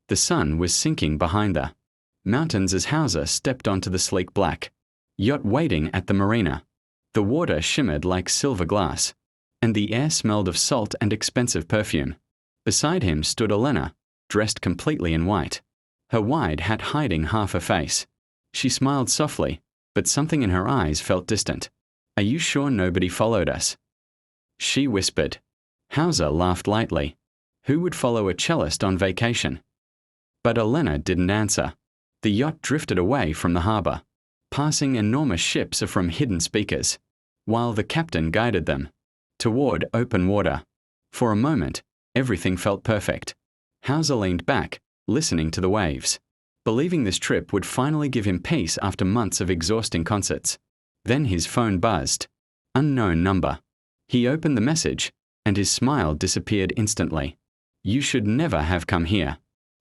The sun was sinking behind the mountains as Hauser stepped onto the sleek black yacht waiting at the marina. The water shimmered like silver glass, and the air smelled of salt and expensive perfume. Beside him stood Elena, dressed completely in white, her wide hat hiding half her face. She smiled softly, but something in her eyes felt distant. "Are you sure nobody followed us?" she whispered. Hauser laughed lightly. Who would follow a cellist on vacation? But Elena didn't answer. The yacht drifted away from the harbor, passing enormous ships from hidden speakers, while the captain guided them toward open water. For a moment, everything felt perfect. Hauser leaned back, listening to the waves, believing this trip would finally give him peace after months of exhausting concerts. Then his phone buzzed. Unknown number. He opened the message, and his smile disappeared instantly. "You should never have come here."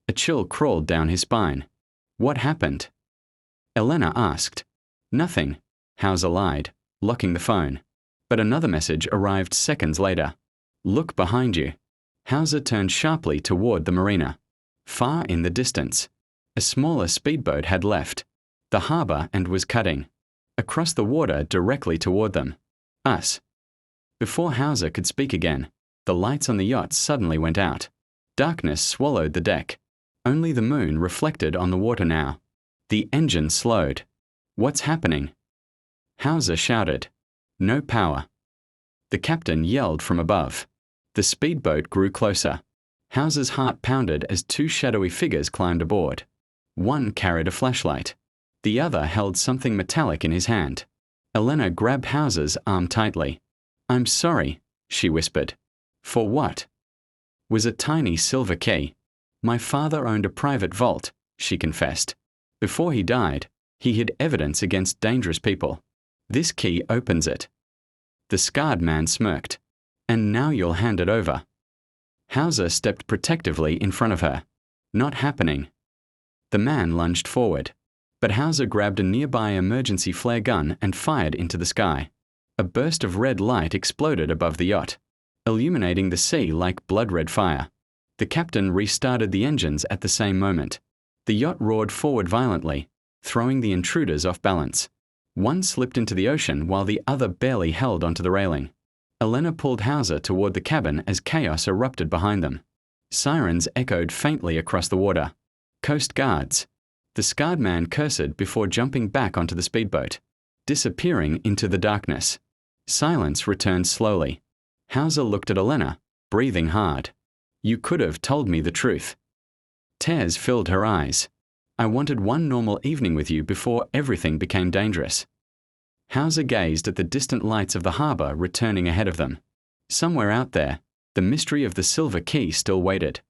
A chill crawled down his spine. "What happened?" Elena asked. "Nothing," Hauser lied, locking the phone. But another message arrived seconds later. "Look behind you." Hauser turned sharply toward the marina. Far in the distance, a smaller speedboat had left the harbor and was cutting across the water directly toward them. "Us." Before Hauser could speak again, the lights on the yacht suddenly went out. Darkness swallowed the deck. Only the moon reflected on the water now. The engine slowed. "What's happening?" Hauser shouted. "No power." The captain yelled from above. The speedboat grew closer. Hauser's heart pounded as two shadowy figures climbed aboard. One carried a flashlight. The other held something metallic in his hand. Elena grabbed Hauser's arm tightly. "I'm sorry," she whispered. "For what?" "Was a tiny silver key. My father owned a private vault," she confessed. "Before he died, he hid evidence against dangerous people. This key opens it." The scarred man smirked. "And now you'll hand it over." Hauser stepped protectively in front of her. "Not happening." The man lunged forward, but Hauser grabbed a nearby emergency flare gun and fired into the sky. A burst of red light exploded above the yacht, illuminating the sea like blood-red fire. The captain restarted the engines at the same moment. The yacht roared forward violently, throwing the intruders off balance. One slipped into the ocean while the other barely held onto the railing. Elena pulled Hauser toward the cabin as chaos erupted behind them. Sirens echoed faintly across the water. "Coast Guards." The scarred man cursed before jumping back onto the speedboat, disappearing into the darkness. Silence returned slowly. Hauser looked at Elena, breathing hard. "You could have told me the truth." Tears filled her eyes. "I wanted one normal evening with you before everything became dangerous." Hauser gazed at the distant lights of the harbor returning ahead of them. Somewhere out there, the mystery of the silver key still waited.